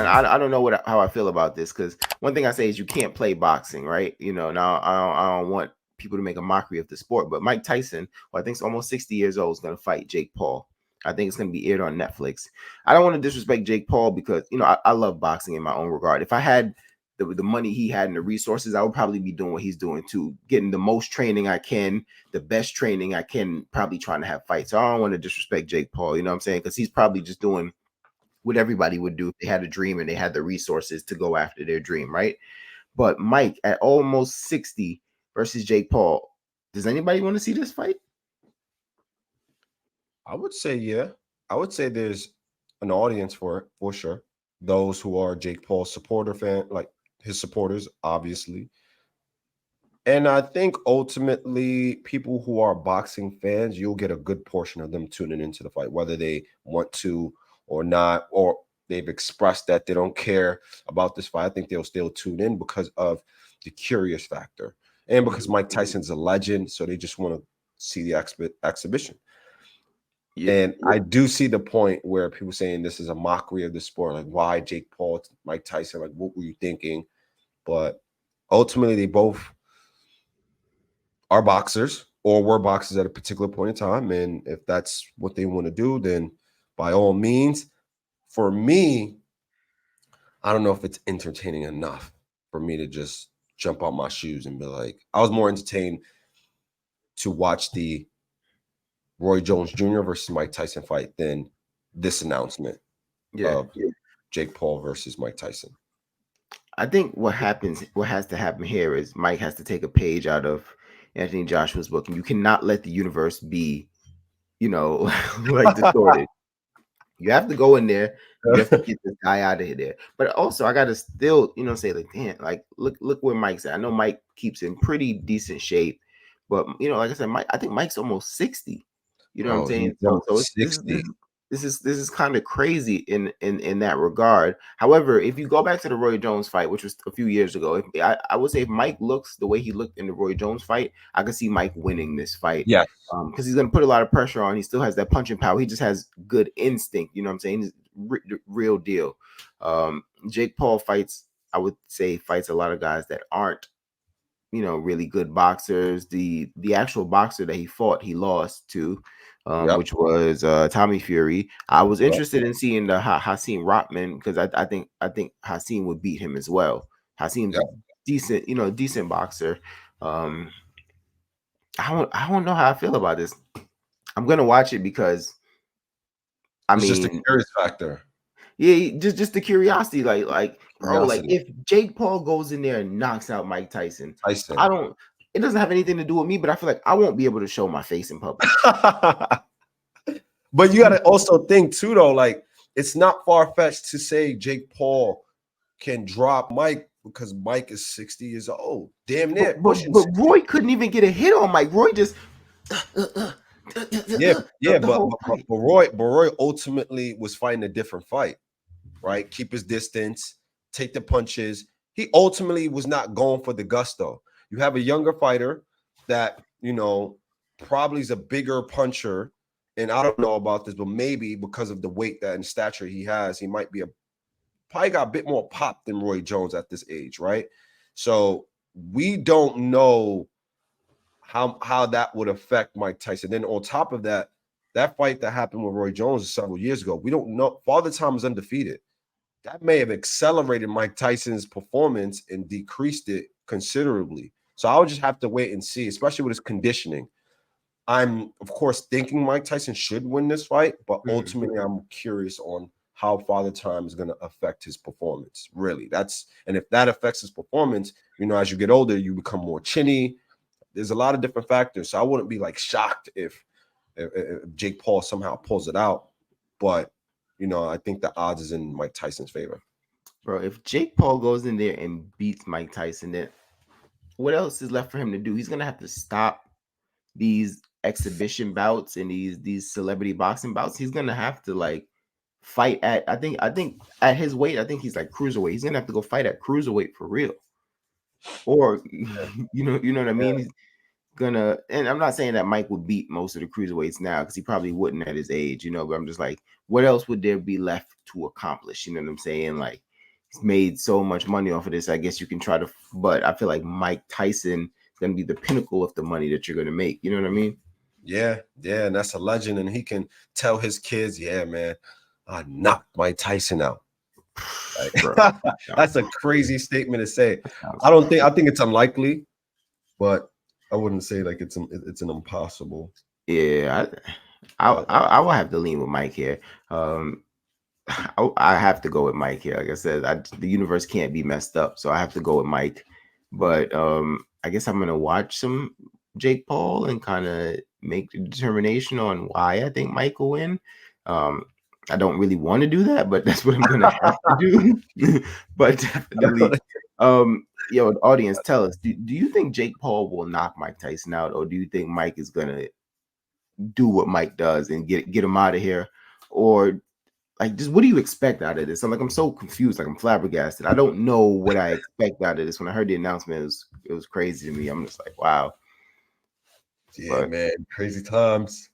I don't know how I feel about this, because one thing I say is you can't play boxing, right? Now I don't want people to make a mockery of the sport, but Mike Tyson, who I think is almost 60 years old, is going to fight Jake Paul. I think it's going to be aired on Netflix. I don't want to disrespect Jake Paul because I love boxing in my own regard. If I had the money he had and the resources, I would probably be doing what he's doing too, getting the most training I can, the best training I can, probably trying to have fights. So I don't want to disrespect Jake Paul, you know what I'm saying? Because he's probably just doing what everybody would do if they had a dream and they had the resources to go after their dream, right? But Mike at almost 60 versus Jake Paul, does anybody want to see this fight? I would say, yeah. I would say there's an audience for it, for sure. Those who are Jake Paul supporter fan, like his supporters, obviously. And I think ultimately, people who are boxing fans, you'll get a good portion of them tuning into the fight, whether they want to or not, or they've expressed that they don't care about this fight. I think they'll still tune in because of the curious factor and because Mike Tyson's a legend. So they just want to see the exhibition. Yeah. And I do see the point where people saying this is a mockery of the sport. Like, why Jake Paul, Mike Tyson? Like, what were you thinking? But ultimately, they both are boxers or were boxers at a particular point in time. And if that's what they want to do, then by all means. For me, I don't know if it's entertaining enough for me to just jump out my shoes and be like, I was more entertained to watch the Roy Jones Jr. versus Mike Tyson fight than this announcement of Jake Paul versus Mike Tyson. I think what has to happen here is Mike has to take a page out of Anthony Joshua's book, and you cannot let the universe be, like distorted. You have to go in there. You have to get this guy out of there. But also, I gotta still, say like, damn, like look where Mike's at. I know Mike keeps in pretty decent shape, but like I said, I think Mike's almost 60. You know what I'm Bro, saying? he's So almost 60. this is kind of crazy in that regard. However, if you go back to the Roy Jones fight, which was a few years ago, I would say if Mike looks the way he looked in the Roy Jones fight, I could see Mike winning this fight. Yes. Because he's going to put a lot of pressure on. He still has that punching power. He just has good instinct. You know what I'm saying? He's real deal. Jake Paul I would say, fights a lot of guys that aren't, really good boxers. The actual boxer that he fought, he lost to, which was Tommy Fury. I was interested in seeing the Hasim Rotman, because I think Hasim would beat him as well. Hasim's a decent boxer. I don't know how I feel about this. I'm gonna watch it because It's just a curious factor. Yeah, just the curiosity, like bro, like Curiosity. if Jake Paul goes in there and knocks out Mike Tyson, Tyson. It doesn't have anything to do with me, but I feel like I won't be able to show my face in public. But you got to also think too, though, like it's not far fetched to say Jake Paul can drop Mike because Mike is 60 years old. Damn near pushing. But Roy couldn't even get a hit on Mike. Roy just but Roy ultimately was fighting a different fight, right? Keep his distance, take the punches. He ultimately was not going for the gusto. You have a younger fighter that, probably is a bigger puncher. And I don't know about this, but maybe because of the weight that and stature he has, he might be probably got a bit more pop than Roy Jones at this age, right? So we don't know how that would affect Mike Tyson. Then on top of that, that fight that happened with Roy Jones several years ago, we don't know. Father Time is undefeated. That may have accelerated Mike Tyson's performance and decreased it considerably. So I would just have to wait and see, especially with his conditioning. I'm, of course, thinking Mike Tyson should win this fight, but ultimately I'm curious on how Father Time is going to affect his performance. Really, and if that affects his performance, as you get older, you become more chinny. There's a lot of different factors. So I wouldn't be like shocked if Jake Paul somehow pulls it out. But, I think the odds is in Mike Tyson's favor. Bro, if Jake Paul goes in there and beats Mike Tyson, then what else is left for him to do? He's going to have to stop these exhibition bouts and these celebrity boxing bouts. He's going to have to fight at, I think at his weight, I think he's like cruiserweight. He's going to have to go fight at cruiserweight for real. Or, you know what I mean? He's gonna, and I'm not saying that Mike would beat most of the cruiserweights now, because he probably wouldn't at his age, but I'm just like, what else would there be left to accomplish? You know what I'm saying? Like, made so much money off of this. I guess you can try to, but I feel like Mike Tyson is going to be the pinnacle of the money that you're going to make. You know what I mean? Yeah, and that's a legend, and he can tell his kids, yeah, man, I knocked Mike Tyson out. Bro, That's a crazy statement to say. I think it's unlikely, but I wouldn't say like it's an impossible. Yeah, I will have to lean with Mike here. I have to go with Mike here. Like I said, the universe can't be messed up, so I have to go with Mike. But I guess I'm gonna watch some Jake Paul and kind of make the determination on why I think Mike will win. Um, I don't really want to do that, but that's what I'm gonna have to do. But definitely, yo, audience, tell us: do you think Jake Paul will knock Mike Tyson out, or do you think Mike is gonna do what Mike does and get him out of here, or like, just what do you expect out of this? I'm so confused, like I'm flabbergasted. I don't know what I expect out of this. When I heard the announcement, it was crazy to me. I'm just like, wow. Yeah, But man, crazy times.